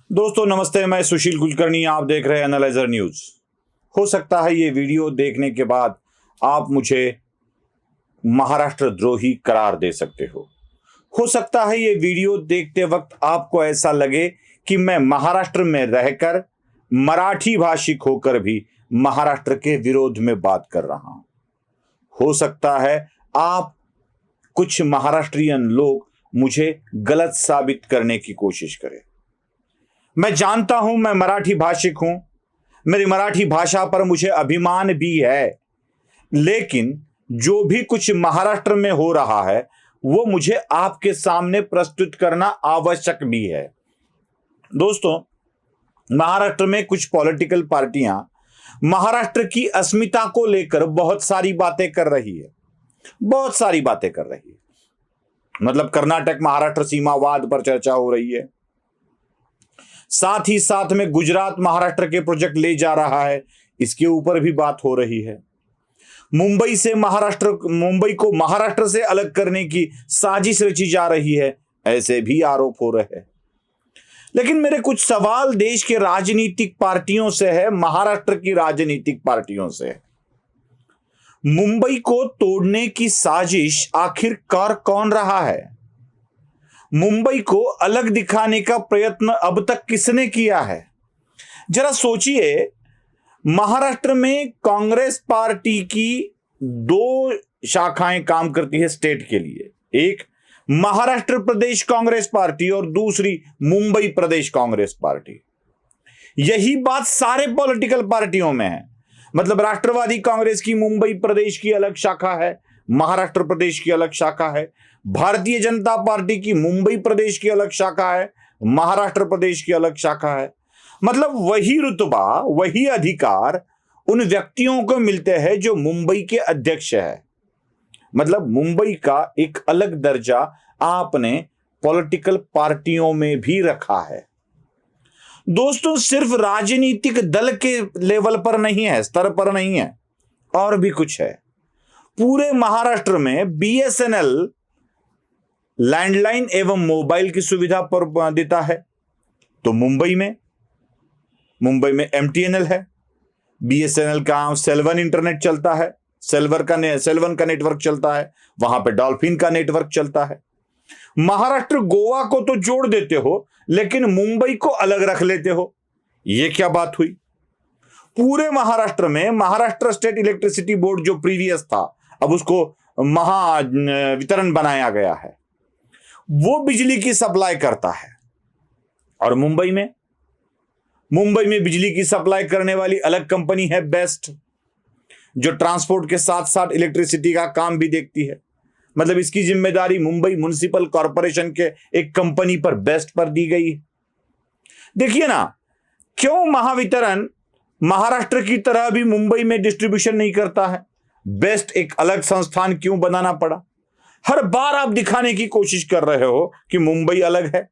दोस्तों नमस्ते, मैं सुशील कुलकर्णी। आप देख रहे हैं एनालाइजर न्यूज। हो सकता है ये वीडियो देखने के बाद आप मुझे महाराष्ट्र द्रोही करार दे सकते हो सकता है ये वीडियो देखते वक्त आपको ऐसा लगे कि मैं महाराष्ट्र में रहकर मराठी भाषिक होकर भी महाराष्ट्र के विरोध में बात कर रहा हूं। हो सकता है आप कुछ महाराष्ट्रियन लोग मुझे गलत साबित करने की कोशिश करें। मैं जानता हूं मैं मराठी भाषिक हूं, मेरी मराठी भाषा पर मुझे अभिमान भी है, लेकिन जो भी कुछ महाराष्ट्र में हो रहा है वो मुझे आपके सामने प्रस्तुत करना आवश्यक भी है। दोस्तों, महाराष्ट्र में कुछ पॉलिटिकल पार्टियां महाराष्ट्र की अस्मिता को लेकर बहुत सारी बातें कर रही है। मतलब कर्नाटक महाराष्ट्र सीमावाद पर चर्चा हो रही है, साथ ही साथ में गुजरात महाराष्ट्र के प्रोजेक्ट ले जा रहा है, इसके ऊपर भी बात हो रही है। मुंबई को महाराष्ट्र से अलग करने की साजिश रची जा रही है, ऐसे भी आरोप हो रहे हैं। लेकिन मेरे कुछ सवाल देश के राजनीतिक पार्टियों से है, महाराष्ट्र की राजनीतिक पार्टियों से है। मुंबई को तोड़ने की साजिश आखिरकार कौन रहा है? मुंबई को अलग दिखाने का प्रयत्न अब तक किसने किया है? जरा सोचिए, महाराष्ट्र में कांग्रेस पार्टी की दो शाखाएं काम करती है स्टेट के लिए, एक महाराष्ट्र प्रदेश कांग्रेस पार्टी और दूसरी मुंबई प्रदेश कांग्रेस पार्टी। यही बात सारे पॉलिटिकल पार्टियों में है। मतलब राष्ट्रवादी कांग्रेस की मुंबई प्रदेश की अलग शाखा है, महाराष्ट्र प्रदेश की अलग शाखा है। भारतीय जनता पार्टी की मुंबई प्रदेश की अलग शाखा है, महाराष्ट्र प्रदेश की अलग शाखा है। मतलब वही रुतबा, वही अधिकार उन व्यक्तियों को मिलते हैं जो मुंबई के अध्यक्ष है। मतलब मुंबई का एक अलग दर्जा आपने पॉलिटिकल पार्टियों में भी रखा है। दोस्तों, सिर्फ राजनीतिक दल के लेवल पर नहीं है, स्तर पर नहीं है, और भी कुछ है। पूरे महाराष्ट्र में बीएसएनएल लैंडलाइन एवं मोबाइल की सुविधा पर देता है, तो मुंबई में एमटीएनएल है। बीएसएनएल का सेल्वन इंटरनेट चलता है, सेल्वन का नेटवर्क चलता है, वहां पे डॉल्फिन का नेटवर्क चलता है। महाराष्ट्र गोवा को तो जोड़ देते हो, लेकिन मुंबई को अलग रख लेते हो, यह क्या बात हुई? पूरे महाराष्ट्र में महाराष्ट्र स्टेट इलेक्ट्रिसिटी बोर्ड जो प्रीवियस था, अब उसको महावितरण बनाया गया है, वो बिजली की सप्लाई करता है। और मुंबई में बिजली की सप्लाई करने वाली अलग कंपनी है बेस्ट, जो ट्रांसपोर्ट के साथ साथ इलेक्ट्रिसिटी का काम भी देखती है। मतलब इसकी जिम्मेदारी मुंबई म्युनिसिपल कॉरपोरेशन के एक कंपनी पर बेस्ट पर दी गई है। देखिए ना, क्यों महावितरण महाराष्ट्र की तरह भी मुंबई में डिस्ट्रीब्यूशन नहीं करता है? बेस्ट एक अलग संस्थान क्यों बनाना पड़ा? हर बार आप दिखाने की कोशिश कर रहे हो कि मुंबई अलग है।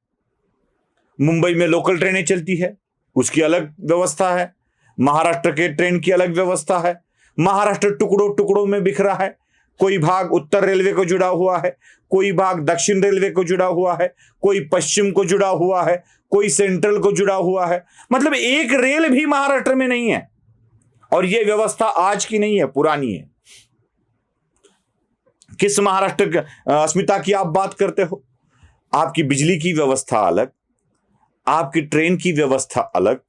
मुंबई में लोकल ट्रेनें चलती है, उसकी अलग व्यवस्था है, महाराष्ट्र के ट्रेन की अलग व्यवस्था है। महाराष्ट्र टुकड़ों टुकड़ों में बिखरा है, कोई भाग उत्तर रेलवे को जुड़ा हुआ है, कोई भाग दक्षिण रेलवे को जुड़ा हुआ है, कोई पश्चिम को जुड़ा हुआ है, कोई सेंट्रल को जुड़ा हुआ है। मतलब एक रेल भी महाराष्ट्र में नहीं है। और यह व्यवस्था आज की नहीं है, पुरानी है। किस महाराष्ट्र अस्मिता की आप बात करते हो? आपकी बिजली की व्यवस्था अलग, आपकी ट्रेन की व्यवस्था अलग,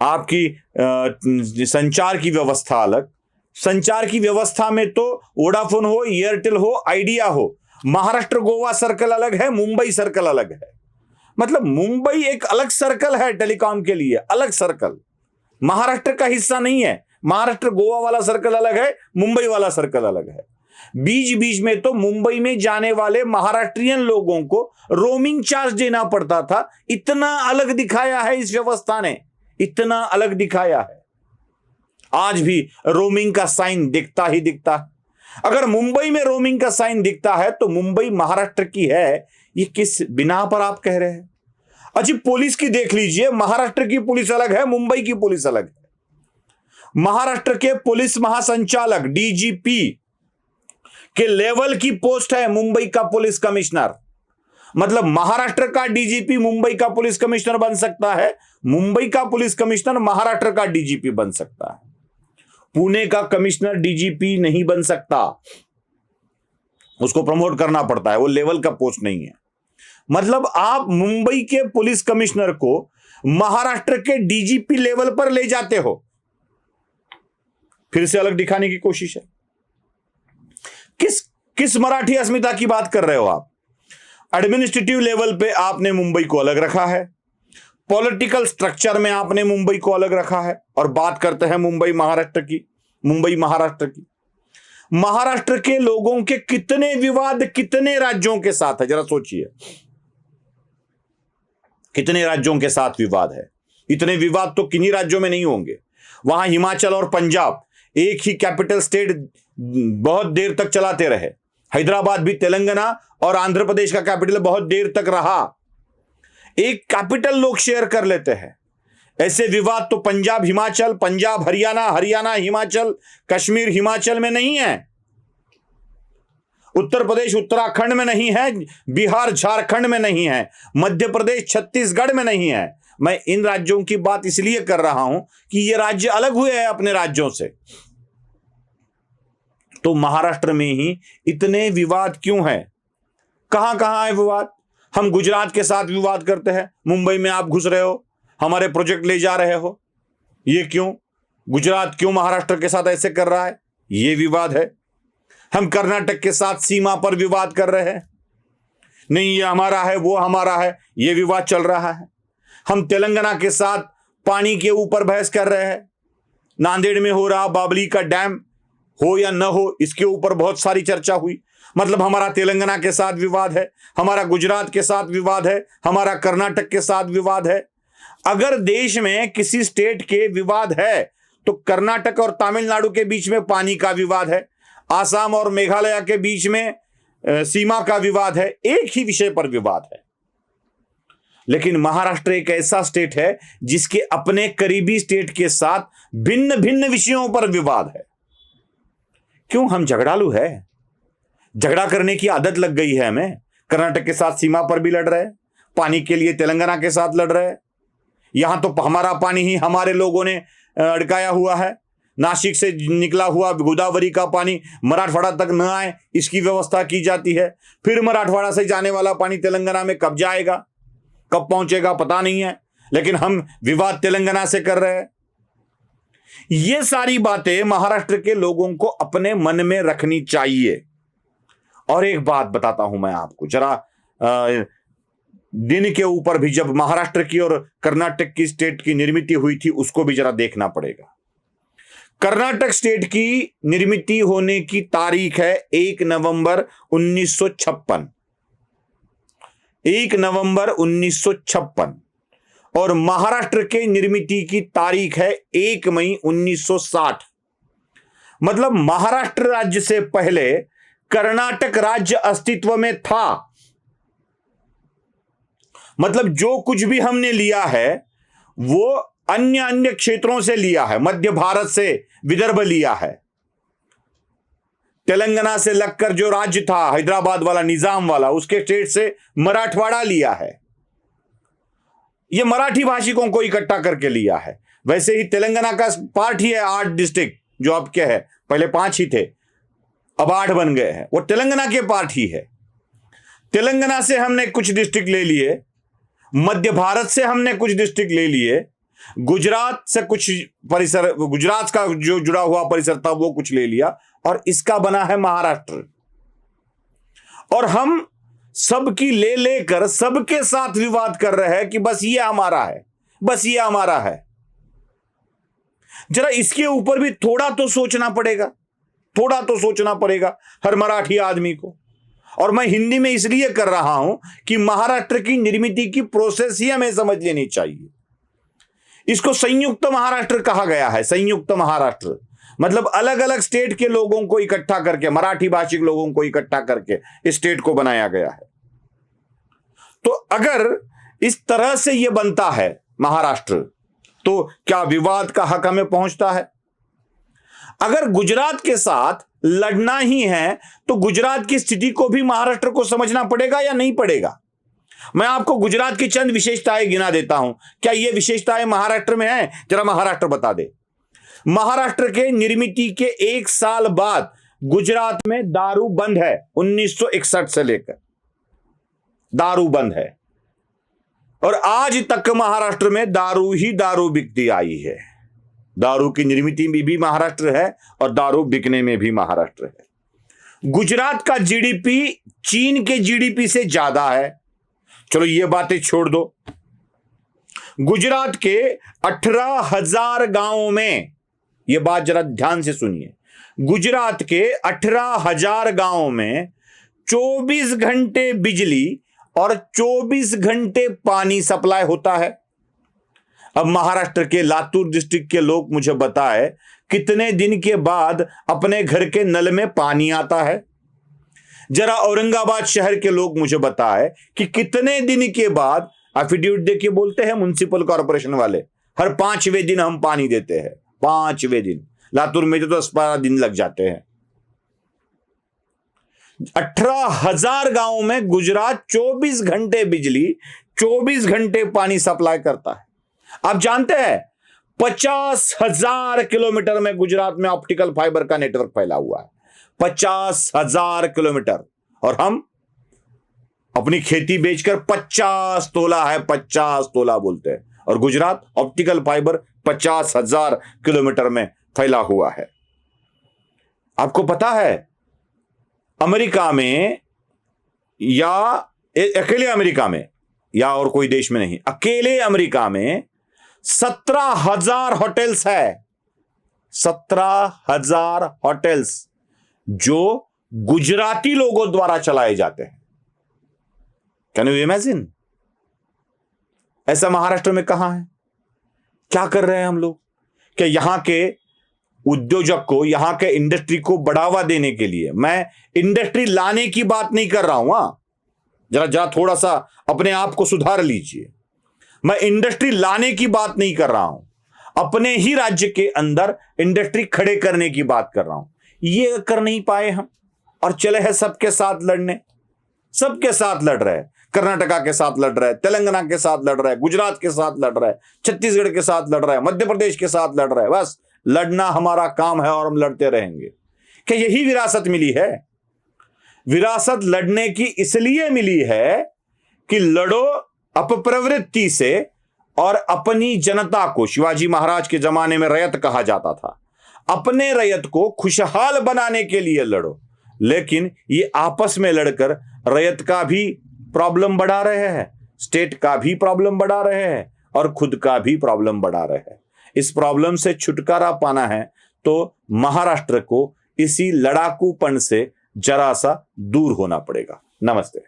आपकी संचार की व्यवस्था अलग। संचार की व्यवस्था में तो वोडाफोन हो, एयरटेल हो, आइडिया हो। महाराष्ट्र गोवा सर्कल अलग है, मुंबई सर्कल अलग है। मतलब मुंबई एक अलग सर्कल है टेलीकॉम के लिए, अलग सर्कल, महाराष्ट्र का हिस्सा नहीं है। महाराष्ट्र गोवा वाला सर्कल अलग है, मुंबई वाला सर्कल अलग है। बीच बीच में तो मुंबई में जाने वाले महाराष्ट्रियन लोगों को रोमिंग चार्ज देना पड़ता था। इतना अलग दिखाया है इस व्यवस्था ने, इतना अलग दिखाया है। आज भी रोमिंग का साइन दिखता ही दिखता है। अगर मुंबई में रोमिंग का साइन दिखता है तो मुंबई महाराष्ट्र की है, ये किस बिना पर आप कह रहे हैं? अच्छा, पुलिस की देख लीजिए, महाराष्ट्र की पुलिस अलग है, मुंबई की पुलिस अलग है। महाराष्ट्र के पुलिस महासंचालक डीजीपी के लेवल की पोस्ट है मुंबई का पुलिस कमिश्नर। मतलब महाराष्ट्र का डीजीपी मुंबई का पुलिस कमिश्नर बन सकता है, मुंबई का पुलिस कमिश्नर महाराष्ट्र का डीजीपी बन सकता है, पुणे का कमिश्नर डीजीपी नहीं बन सकता, उसको प्रमोट करना पड़ता है, वो लेवल का पोस्ट नहीं है। मतलब आप मुंबई के पुलिस कमिश्नर को महाराष्ट्र के डीजीपी लेवल पर ले जाते हो, फिर से अलग दिखाने की कोशिश है। किस मराठी अस्मिता की बात कर रहे हो आप? एडमिनिस्ट्रेटिव लेवल पे आपने मुंबई को अलग रखा है, पॉलिटिकल स्ट्रक्चर में आपने मुंबई को अलग रखा है, और बात करते हैं मुंबई महाराष्ट्र की। महाराष्ट्र के लोगों के कितने विवाद कितने राज्यों के साथ है, जरा सोचिए, कितने राज्यों के साथ विवाद है। इतने विवाद तो किन्हीं राज्यों में नहीं होंगे। वहां हिमाचल और पंजाब एक ही कैपिटल स्टेट बहुत देर तक चलाते रहे, हैदराबाद भी तेलंगाना और आंध्र प्रदेश का कैपिटल बहुत देर तक रहा, एक कैपिटल लोग शेयर कर लेते हैं। ऐसे विवाद तो पंजाब हिमाचल, पंजाब हरियाणा, हरियाणा हिमाचल, कश्मीर हिमाचल में नहीं है, उत्तर प्रदेश उत्तराखंड में नहीं है, बिहार झारखंड में नहीं है, मध्य प्रदेश छत्तीसगढ़ में नहीं है। मैं इन राज्यों की बात इसलिए कर रहा हूं कि ये राज्य अलग हुए हैं अपने राज्यों से। तो महाराष्ट्र में ही इतने विवाद क्यों हैं? कहां कहां है विवाद? हम गुजरात के साथ विवाद करते हैं, मुंबई में आप घुस रहे हो, हमारे प्रोजेक्ट ले जा रहे हो, ये क्यों? गुजरात क्यों महाराष्ट्र के साथ ऐसे कर रहा है? ये विवाद है। हम कर्नाटक के साथ सीमा पर विवाद कर रहे हैं, नहीं ये हमारा है वो हमारा है, ये विवाद चल रहा है। हम तेलंगाना के साथ पानी के ऊपर बहस कर रहे हैं, नांदेड़ में हो रहा बाबली का डैम हो या न हो, इसके ऊपर बहुत सारी चर्चा हुई। मतलब हमारा तेलंगाना के साथ विवाद है, हमारा गुजरात के साथ विवाद है, हमारा कर्नाटक के साथ विवाद है। अगर देश में किसी स्टेट के विवाद है तो कर्नाटक और तमिलनाडु के बीच में पानी का विवाद है, आसाम और मेघालय के बीच में सीमा का विवाद है, एक ही विषय पर विवाद है। लेकिन महाराष्ट्र एक ऐसा स्टेट है जिसके अपने करीबी स्टेट के साथ भिन्न भिन्न विषयों पर विवाद है। क्यों? हम झगड़ालू है, झगड़ा करने की आदत लग गई है हमें। कर्नाटक के साथ सीमा पर भी लड़ रहे हैं, पानी के लिए तेलंगाना के साथ लड़ रहे हैं। यहां तो हमारा पानी ही हमारे लोगों ने अड़काया हुआ है, नासिक से निकला हुआ गोदावरी का पानी मराठवाड़ा तक न आए इसकी व्यवस्था की जाती है। फिर मराठवाड़ा से जाने वाला पानी तेलंगाना में कब जाएगा, कब पहुंचेगा पता नहीं है, लेकिन हम विवाद तेलंगाना से कर रहे हैं। ये सारी बातें महाराष्ट्र के लोगों को अपने मन में रखनी चाहिए। और एक बात बताता हूं मैं आपको, जरा दिन के ऊपर भी जब महाराष्ट्र की और कर्नाटक की स्टेट की निर्मित हुई थी उसको भी जरा देखना पड़ेगा। कर्नाटक स्टेट की निर्मित होने की तारीख है 1 नवंबर 1956, 1 नवंबर 1956, और महाराष्ट्र के निर्मित की तारीख है 1 मई 1960। मतलब महाराष्ट्र राज्य से पहले कर्नाटक राज्य अस्तित्व में था। मतलब जो कुछ भी हमने लिया है वो अन्य अन्य क्षेत्रों से लिया है, मध्य भारत से विदर्भ लिया है, तेलंगाना से लगकर जो राज्य था हैदराबाद वाला निजाम वाला उसके स्टेट से मराठवाड़ा लिया है, ये मराठी भाषिकों को इकट्ठा करके लिया है। वैसे ही तेलंगाना का पार्ट ही है 8 डिस्ट्रिक्ट जो अब क्या है, पहले 5 ही थे अब 8 बन गए हैं, वो तेलंगाना के पार्ट ही है। तेलंगाना से हमने कुछ डिस्ट्रिक्ट ले लिए, मध्य भारत से हमने कुछ डिस्ट्रिक्ट ले लिए, गुजरात से कुछ परिसर, गुजरात का जो जुड़ा हुआ परिसर था वो कुछ ले लिया, और इसका बना है महाराष्ट्र। और हम सबकी ले लेकर सबके साथ विवाद कर रहे हैं कि बस ये हमारा है, बस ये हमारा है। जरा इसके ऊपर भी थोड़ा तो सोचना पड़ेगा, थोड़ा तो सोचना पड़ेगा हर मराठी आदमी को। और मैं हिंदी में इसलिए कर रहा हूं कि महाराष्ट्र की निर्मित की प्रोसेस ही हमें समझ लेनी चाहिए। इसको संयुक्त महाराष्ट्र कहा गया है। संयुक्त महाराष्ट्र मतलब अलग अलग स्टेट के लोगों को इकट्ठा करके, मराठी भाषिक लोगों को इकट्ठा करके इस स्टेट को बनाया गया है। तो अगर इस तरह से यह बनता है महाराष्ट्र, तो क्या विवाद का हक हमें पहुंचता है? अगर गुजरात के साथ लड़ना ही है तो गुजरात की स्थिति को भी महाराष्ट्र को समझना पड़ेगा या नहीं पड़ेगा? मैं आपको गुजरात की चंद विशेषताएं गिना देता हूं। क्या ये विशेषताएं महाराष्ट्र में हैं? जरा महाराष्ट्र बता दे। महाराष्ट्र के निर्मित के 1 साल बाद गुजरात में दारू बंद है। 1961 से लेकर दारू बंद है और आज तक महाराष्ट्र में दारू ही दारू बिकती आई है। दारू की निर्मित में भी महाराष्ट्र है और दारू बिकने में भी महाराष्ट्र है। गुजरात का जीडीपी चीन के जीडीपी से ज्यादा है। चलो ये बातें छोड़ दो। गुजरात के 18,000 गांवों में, यह बात जरा ध्यान से सुनिए, गुजरात के 18,000 गांवों में 24 घंटे बिजली और 24 घंटे पानी सप्लाई होता है। अब महाराष्ट्र के लातूर डिस्ट्रिक्ट के लोग मुझे बताए कितने दिन के बाद अपने घर के नल में पानी आता है। जरा औरंगाबाद शहर के लोग मुझे बताए कि कितने दिन के बाद, एफिडेविट देके बोलते हैं म्युनिसिपल कॉर्पोरेशन वाले, हर 5वें दिन हम पानी देते हैं। 5वें दिन, लातूर में तो 10-12 दिन लग जाते हैं। 18,000 गांवों में गुजरात 24 घंटे बिजली, 24 घंटे पानी सप्लाई करता है। आप जानते हैं 50,000 किलोमीटर में गुजरात में ऑप्टिकल फाइबर का नेटवर्क फैला हुआ है। 50,000 किलोमीटर। और हम अपनी खेती बेचकर 50 तोला है, 50 तोला बोलते हैं, और गुजरात ऑप्टिकल फाइबर 50,000 किलोमीटर में फैला हुआ है। आपको पता है अमेरिका में, या अकेले अमेरिका में, या और कोई देश में नहीं, अकेले अमेरिका में 17,000 होटल्स है। 17,000 होटल्स जो गुजराती लोगों द्वारा चलाए जाते हैं। Can you imagine? ऐसा महाराष्ट्र में कहां है? क्या कर रहे हैं हम लोग? क्या यहां के उद्योजक को, यहां के इंडस्ट्री को बढ़ावा देने के लिए, मैं इंडस्ट्री लाने की बात नहीं कर रहा हूं। जरा थोड़ा सा अपने आप को सुधार लीजिए। मैं इंडस्ट्री लाने की बात नहीं कर रहा हूं, अपने ही राज्य के अंदर इंडस्ट्री खड़े करने की बात कर रहा हूं। ये कर नहीं पाए हम और चले हैं सबके साथ लड़ने। सबके साथ लड़ रहे हैं। कर्नाटका के साथ लड़ रहा है, तेलंगाना के साथ लड़ रहा है, गुजरात के साथ लड़ रहा है, छत्तीसगढ़ के साथ लड़ रहा है, मध्य प्रदेश के साथ लड़ रहा है। बस लड़ना हमारा काम है और हम लड़ते रहेंगे। क्या यही विरासत मिली है? विरासत लड़ने की इसलिए मिली है कि लड़ो अपप्रवृत्ति से और अपनी जनता को, शिवाजी महाराज के जमाने में रयत कहा जाता था, अपने रयत को खुशहाल बनाने के लिए लड़ो। लेकिन ये आपस में लड़कर रयत का भी प्रॉब्लम बढ़ा रहे हैं, स्टेट का भी प्रॉब्लम बढ़ा रहे हैं और खुद का भी प्रॉब्लम बढ़ा रहे हैं। इस प्रॉब्लम से छुटकारा पाना है तो महाराष्ट्र को इसी लड़ाकूपन से जरा सा दूर होना पड़ेगा। नमस्ते।